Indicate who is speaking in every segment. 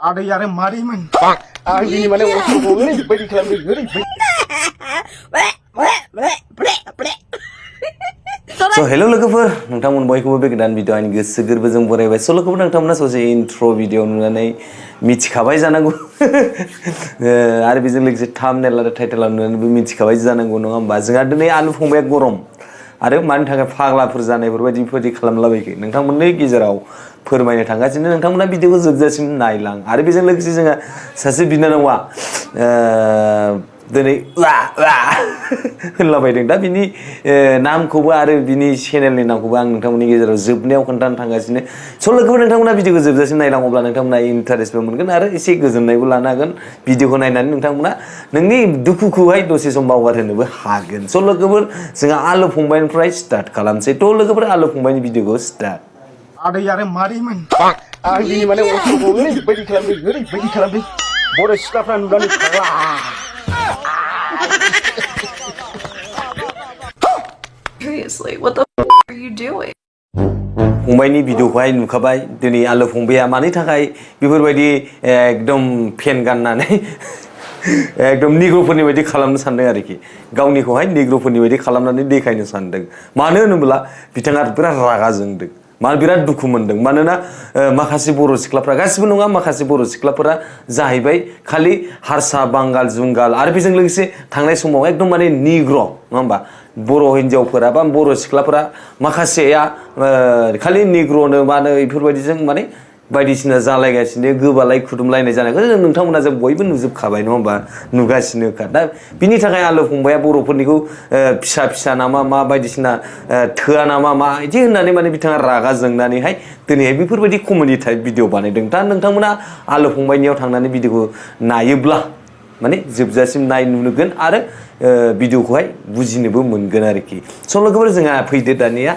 Speaker 1: Ada yang mari man. Ini mana orang boleh beri kelam beri.
Speaker 2: So hello logoफोर नोंथांमोन बयखौबो बे गोदान video आंनि गोसो गोरबोजों बरायबाय स' लोगोफोर नोंथांमोना ससे इन्ट्र भिडिअ नुनानै मिथिखाबाय जानांगौ आरो बेजों लोगोसे थाम्बनेल आरो टाइटेल नुनानैबो मिथिखाबाय जानांगौ नङा होमबा जोंहा दिनै आलु फंबाया गरम आरो मानि थाखाय फाग्लाफोर जानायफोरबायदि खालामलाबायखै नोंथांमोननि गेजेराव फोरमायनो थांगासिनो नोंथांमोना भिडिअखौ जोबजासिम नायलां आरो बेजों लोगोसे जोंहा सासे बिनानावा दिनै होनलाबायदों दा बिनि नामखौबो आरो बिनि चेनेलनि नामखौबो आं नोंथांमोननि गेजेराव जोबनायाव खोन्थानो थांगासिनो स' लोगोफोर नोंथांमोना भिडिअखौ जोबजासिम नायलां अब्ला नोंथांमोना इन्टारेस्टबो मोनगोन आरो एसे गोजोननायबो लानो हागोन भिडिअखौ नायनानै नोंथांमोना नोंनि दुखुखौहाय दसे सम बावगारहोनोबो हागोन स' लोगोफोर जोंहा आलु फंबायनिफ्राय स्टार्ट खालामसै थ' लोगोफोर आलु फंबायनि भिडिअखौ start
Speaker 1: Ada yang mari man. Ini mana orang boleh beri kelam beri. Bodo sekarang nudan kalah.
Speaker 3: Seriously, what the are you doing?
Speaker 2: फंबायनि भिडिअखौहाय नुखाबाय दिनै आलु फंबाया मानि थाखाय बेफोरबायदि एकदम फेन गाननानै एकदम निग्र'फोरनि बायदि खालामनो सानदों आरोखि गावनिखौहाय निग्र'फोरनि बायदि खालामनानै देखायनो सानदों मानो होनोब्ला बिथाङा बिराद रागा जोंदों मानो बिराद दुखु मोनदों मानोना माखासे बर' सिख्लाफोरा गासिबो नङा माखासे बर' सिख्लाफोरा जाहैबाय खालि हारसा बांगाल जुंगाल आरो बेजों लोगोसे थांनाय समाव एकदम माने निग्र' नङा होमबा बर' हिन्जावफोरा बा बर' सिख्लाफोरा माखासेया खालि निग्र'नो मानो बेफोरबायदिजों माने बायदिसिना जालायगासिनो गोबालाय खुदुमलायनाय जानायखौ नोंथांमोना जों बयबो नुजोबखाबाय नङा होमबा नुगासिनोखा दा बिनि थाखाय आलु फंबाया बर'फोरनिखौ फिसा फिसा नामा मा बायदिसिना थोआ नामा मा बिदि होननानै माने बिथाङा रागा जोंनानैहाय दिनैहाय बेफोरबायदि कमेडि टाइप भिडिअ बानायदों दा नोंथांमोना आलु फंबायनियाव थांनानै भिडिअखौ नायोब्ला माने जोबजासिम नुगोन आरो भिडिअखौहाय बुजिनोबो मोनगोन आरोखि स' लोगोफोर जोंहा फैदो दानिया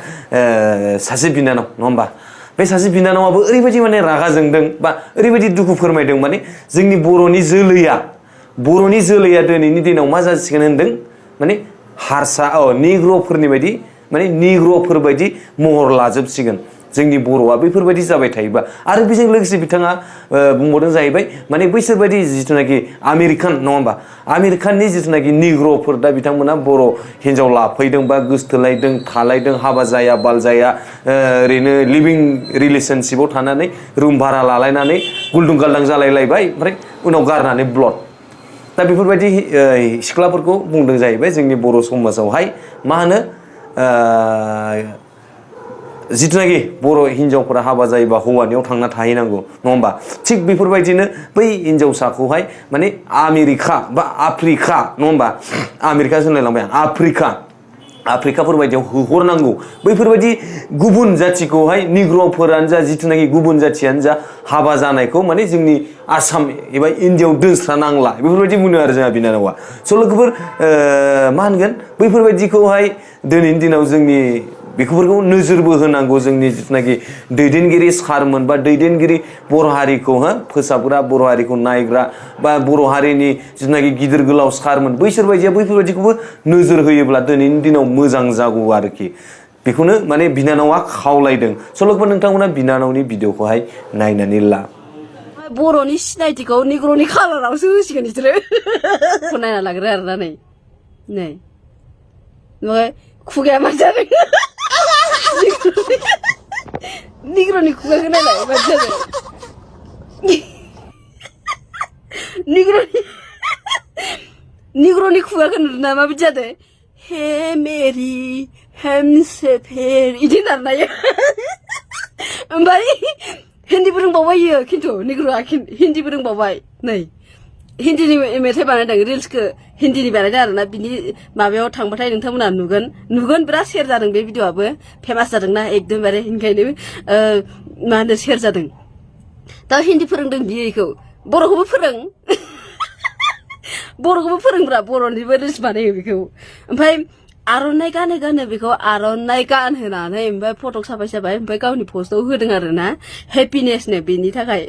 Speaker 2: सासे बिनानाव नङा होमबा बे सासे बिनानावाबो ओरैबायदि माने रागा जोंदों बा ओरैबायदि दुखु फोरमायदों माने जोंनि बर'नि जोलैया दिनैनि दिनाव मा जासिगोन होनदों माने हारसा निग्र'फोरनि बायदि माने निग्र'फोर बायदि महर लाजोबसिगोन जोंनि बर'आ बेफोरबायदि जाबाय थायोबा आरो बेजों लोगोसे बिथाङा बुंबावदों जाहैबाय माने बैसोरबायदि जिथुनाखि आमेरिकान नङा होमबा आमेरिकाननि जिथुनाखि निग्र'फोर दा बिथांमोना बर' हिन्जाव लाफैदों बा गोसथोलायदों थालायदों हाबा जाया बाल जाया ओरैनो लिभिं रिलेशनशिपआव थानानै रुम भारा लालायनानै गुलदुं गालदां जालायलायबाय ओमफ्राय उनाव गारनानै ब्लड दा बेफोरबायदि सिख्लाफोरखौ बुंदों जाहैबाय जोंनि बर' समाजावहाय मा होनो जिथुनाखि बर' हिन्जावफोरा हाबा जायोबा हौवानियाव थांना थाहैनांगौ नङा होमबा थिग बेफोरबायदिनो बै हिन्जावसाखौहाय माने आमेरिका बा आफ्रिका नङा होमबा आमेरिकासो होनलायलांबाय आं आफ्रिकाफोर बायदियाव होहरनांगौ बैफोरबायदि गुबुन जाथिखौहाय निग्र'फोरानो जा जिथुनाखि गुबुन जाथियानो जा हाबा जानायखौ माने जोंनि आसाम एबा इन्डियायाव दोनस्रानांला बेफोरबायदि बुङो आरो जोंहा बिनानावा स' लोगोफोर मा होनगोन बैफोरबायदिखौहाय दिनैनि दिनाव जोंनि बेफोरखौ नोजोरबो होनांगौ जोंनि जिथुनाखि दैदेनगिरि सारमोन बा दैदेनगिरि बर' हारिखौ फोसाबग्रा बर' हारिखौ नायग्रा बा बर' हारिनि जिथुनाखि गिदिर गोलाव सारमोन बैफोरबायदिखौबो नोजोर होयोब्ला दिनैनि दिनाव मोजां जागौ आरोखि बेखौनो माने बिनानावा खावलायदों स' लोगोफोर नोंथांमोना बिनानावनि भिडिअखौहाय नायनानै ला
Speaker 3: बर'नि सिनायथिखौ निग्र'नि कालारावसो होसिगोन बिसोरो नायना लाग्रो आरोना नै ओमफ्राय खुगाया मा जादों निग्र'नि खुगाखौ नायलाय मा जादों निग्र'नि खुगाखौ नुदोंना माबायदि जादों हे मेरि हेमसेफेर इदि होननानै ओमफ्राय हिन्दीबो रोंबावबाय इयो खिन्थु निग्र'आ हिन्दीबो रोंबावबाय नै हिन्दीनि मेथाइ बानायदों रिल्सखौ हिन्दीनि बानायदों आरोना बिनि माबायाव थांबाथाय नोंथांमोना नुगोन बिराद शेयार जादों बे भिडिअआबो फेमास जादोंना एकदमबारे ओंखायनो मा होनो शेयार जादों दा हिन्दी फोरोंदों बियो इखौ बर'खौबो फोरोंब्रा बर'निबो रिल्स बानायो बेखौ ओमफ्राय आर'नाइ गानो बेखौ आर'नाइ गानहोनानै ओमफ्राय फटक साफाय ओमफ्राय गावनि पस्टआव होदों आरोना हेपिनेसनो बेनि थाखाय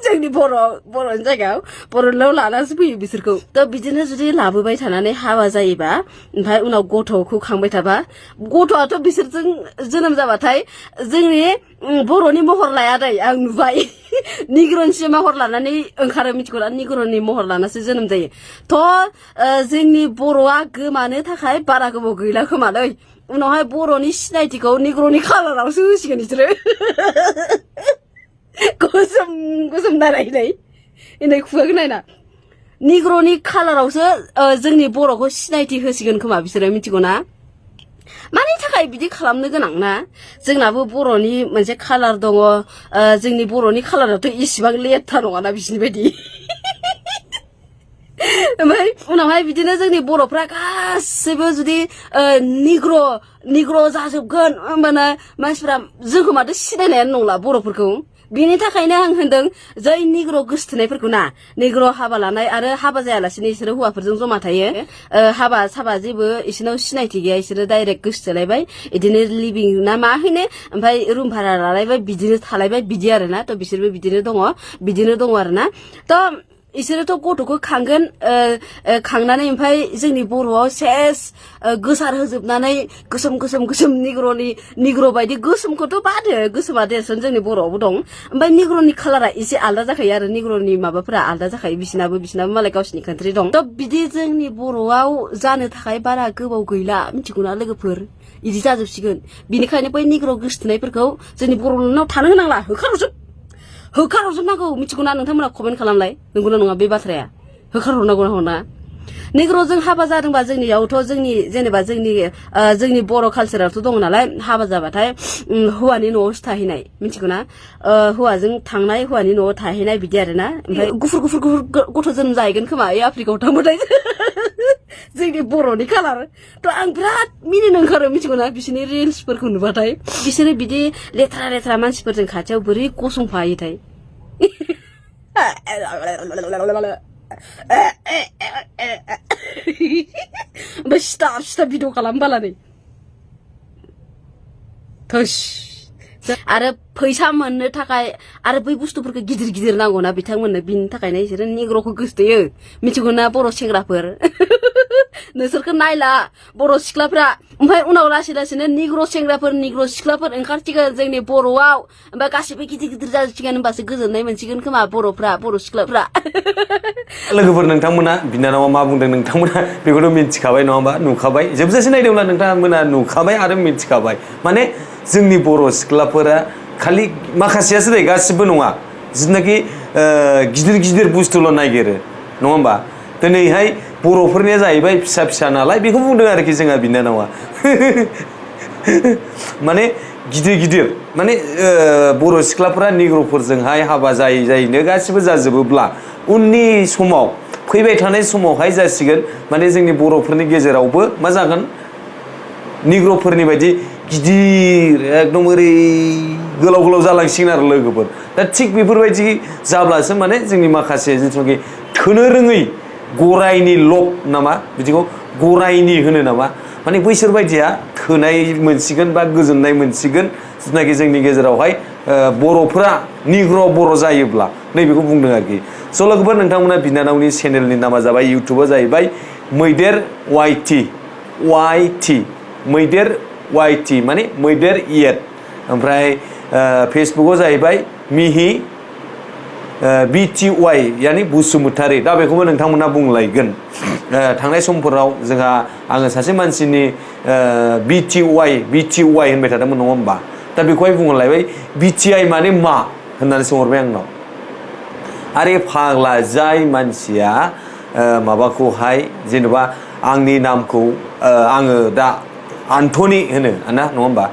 Speaker 3: जोंनि बर' बर'नि जायगायाव बर'लाव लानासो फैयो बिसोरखौ थ' बिदिनो जुदि लाबोबाय थानानै हाबा जायोबा ओमफ्राय उनाव गथ'खौ खांबाय थाबा गथ'आथ' बिसोरजों जोनोम जाबाथाय जोंनि बर'नि महर लाया दै आं नुबाय निग्र'निसो महर लानानै ओंखारो मिथिगौ ना निग्र'नि महर लानासो जोनोम जायो थ' जोंनि बर'आ गोमानो थाखाय बारा गोबाव गैला खोमा दै उनावहाय बर'नि सिनायथिखौ निग्र'नि कालारावसो होसिगोन बिसोरो गोसोम नायनाय इनै खुगाखौ नायना निग्र'नि कालारावसो जोंनि बर'खौ सिनायथि होसिगोन खोमा बिसोरो मिथिगौ ना मानि थाखाय बिदि खालामनो गोनां ना जोंनाबो बर'नि मोनसे कालार दङ जोंनि बर'नि कालाराथ' इसिबां लेथ्रा नङाना बिसिनि बायदि ओमफ्राय उनावहाय बिदिनो जोंनि बर'फ्रा गासैबो जुदि निग्र' जाजोबगोन होमबाना मानसिफ्रा जोंखौ माथो सिनायनायानो नंला बर'फोरखौ बिनि थाखायनो आं होनदों जै निग्र' गोसथोनायफोरखौ ना निग्र' हाबा लानाय आरो हाबा जायालासिनो इसोरो हौवाफोरजों जमा थायो हाबा साबा जेबो इसोरनाव सिनायथि गैया इसोरो डाइरेक्ट गोसथोलायबाय बिदिनो लिभिं ना मा होनो ओमफ्राय रुम भारा लालायबाय बिदिनो थालायबाय बिदि आरोना थ' बिसोरबो बिदिनो दङ आरोना थ' इसोरोथ' गथ'खौ खांगोन खांनानै ओमफ्राय जोंनि बर'आव सेस गोसार होजोबनानै गोसोम निग्र' बायदि गोसोमखौथ' बादो गोसोमा देरसन जोंनि बर'आवबो दं ओमफ्राय निग्र'नि कालारा एसे आलदा जाखायो आरो निग्र'नि माबाफोरा आलदा जाखायो बिसिनाबो मालाय गावसिनि कान्ट्रि दं थ' बिदि जोंनि बर'आव जानो थाखाय बारा गोबाव गैला मिथिगौना लोगोफोर इदि जाजोबसिगोन बिनिखायनो बै निग्र' गोसथोनायफोरखौ जोंनि बर'नाव थानो होनांला होखारहरजोबनांगौ मिथिगौना नोंथांमोना कमेन्ट खालामलाय नंगौना नङा बे बाथ्राया होखारहरनांगौ ना निग्र'जों हाबा जादोंबा जोंनियावथ' जेनेबा जोंनि बर' कालचारावथ' दङ नालाय हाबा जाबाथाय हौवानि न'आवसो थाहैनाय मिथिगौना हौवाजों थांनाय हौवानि न'आव थाहैनाय बिदि आरोना ओमफ्राय गुफुर गथ' जोनोम जाहैगोन खोमा बे आफ्रिकायाव थांबाथाय जोंनि बर'नि कालार थ' आं बिराद मिनिनो ओंखारो मिथिगौना बिसोरनि रिल्सफोरखौ नुबाथाय बिसोरो बिदि लेथ्रा मानसिफोरजों खाथियाव बोरै गसंफायोथाय ओमफ्राय सिथा भिडिअ खालामबालानै थोस आरो फैसा मोननो थाखाय आरो बै बुस्थुफोरखौ गिदिर नांगौना बिथांमोननो बिनि थाखायनो बिसोरो निग्र'खौ गोसथोयो मिथिगौना बर' सेंग्राफोर नोंसोरखौ नायला बर' सिख्लाफ्रा ओमफ्राय उनाव लासैनो निग्र' सिख्लाफोर ओंखारसिगोन जोंनि बर'आव ओमफ्राय गासिबो गिदिर जाजोबसिगोन होमबासो गोजोननाय मोनसिगोन खोमा बर' सिख्लाफ्रा
Speaker 2: लोगोफोर नोंथांमोना बिनानावा मा बुंदों नोंथांमोना बेखौथ' मिथिखाबाय नङा होमबा नुखाबाय जोबजासे नायदोंब्ला नोंथांमोना नुखाबाय आरो मिथिखाबाय माने जोंनि बर' सिख्लाफोरा खालि माखासेयासो दे गासिबो नङा जिनाखि गिदिर बुस्थुल' नागिरो नङा होमबा दिनैहाय बर'फोरनिया जाहैबाय फिसा नालाय बेखौ बुंदों आरोखि जोंहा बिनानावा माने गिदिर माने बर' सिख्लाफोरा निग्र'फोरजोंहाय हाबा जायैनो गासिबो जाजोबोब्ला उननि समाव फैबाय थानाय समावहाय जासिगोन माने जोंनि बर'फोरनि गेजेरावबो मा जागोन निग्र'फोरनि बायदि गिदिर एकदम ओरै गोलाव जालांसिगोन आरो लोगोफोर दा थिग बेफोरबायदि जाब्लासो माने जोंनि माखासे जिथुनाखि थोनो रोङै गरायनि लब नामा बिदिखौ गरायनि होनो नामा माने बैसोर बायदिया थोनाय मोनसिगोन बा गोजोननाय मोनसिगोन जिथुनाखि जोंनि गेजेरावहाय बर'फोरा निग्र' बर' जायोब्ला नैबेखौ बुंदों आरोखि स' लोगोफोर नोंथांमोना बिनानावनि चेनेलनि नामा जाबाय इउटुबा जाहैबाय मैदेर वाइटि माने मैदेर इयेट ओमफ्राय फेसबुकआव जाहैबाय मिहि BTY यानी बसुमतारी दा बेखौबो नोंथांमोना बुंलायगोन थांनाय समफोराव जोंहा आङो सासे मानसिनि BTY होनबाय थादोंमोन नङा होमबा दा बेखौहाय बुंलायबाय BTI माने मा होननानै सोंहरबाय आंनाव आरे फाग्ला जाय मानसिया माबाखौहाय जेनेबा आंनि नामखौ आङो दा आन्टनि होनो ना नङा होमबा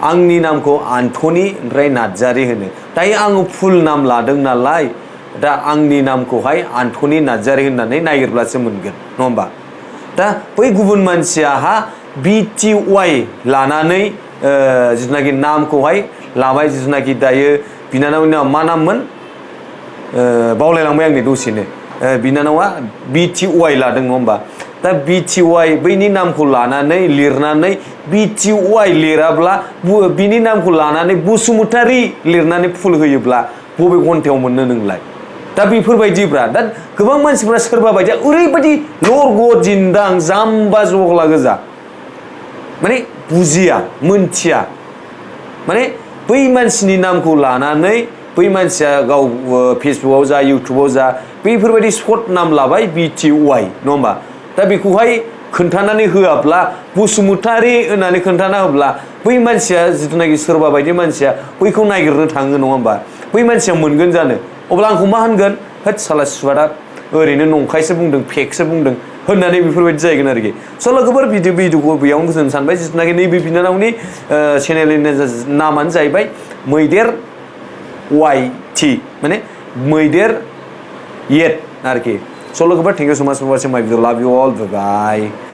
Speaker 2: आंनि नामखौ आन्टनि ओमफ्राय नार्जारी होनो दायो आङो फुल नाम लादों नालाय दा आंनि नामखौहाय आन्टनि नार्जारी होननानै नागिरब्लासो मोनगोन नङा होमबा दा बै गुबुन मानसियाहा BTY लानानै जिथुनाखि नामखौहाय लाबाय जिथुनाखि दायो बिनानावनि नामा मा नाममोन बावलायलांबाय आंनि दसेनो बिनानावा BTY लादों नङा होमबा दा BTY बैनि नामखौ लानानै लिरनानै BTY लिराब्ला बिनि नामखौ लानानै बसुमतारी लिरनानै फुल होयोब्ला बबे घन्टायाव मोननो नोंलाय दा बेफोरबायदिब्रा दा गोबां मानसिफोरा सोरबा बायदिया ओरैबायदि लरग' जिन्दां जाम्बा जगला गोजा माने बुजिया मोनथिया माने बै मानसिनि नामखौ लानानै बै मानसिया गाव फेसबुकआव जा इउटुबाव जा बैफोरबायदि सर्ट नाम लाबाय BTY नङा होमबा दा बेखौहाय खोन्थानानै होआब्ला बसुमतारी होननानै खोन्थाना होब्ला बै मानसिया जिथुनाखि सोरबा बायदि मानसिया बैखौ नागिरनो थाङो नङा होमबा बै मानसिया मोनगोन जानो अब्ला आंखौ मा होनगोन होद साला सुवादा ओरैनो नंखायसो बुंदों फेकसो बुंदों होननानै बेफोरबायदि जाहैगोन आरोखि सल' गोबां भिडिअखौ बेयावनो फोजोबनो सानबाय जिथुनाखि नैबे बिनानावनि चेनेलनि नामानो जाहैबाय मैदेर YT माने मैदेर येट आरोखि सल' गोबां थेंक इउ सो माच फर वाचिं माय भिडिअ लाभ इउ अल बाय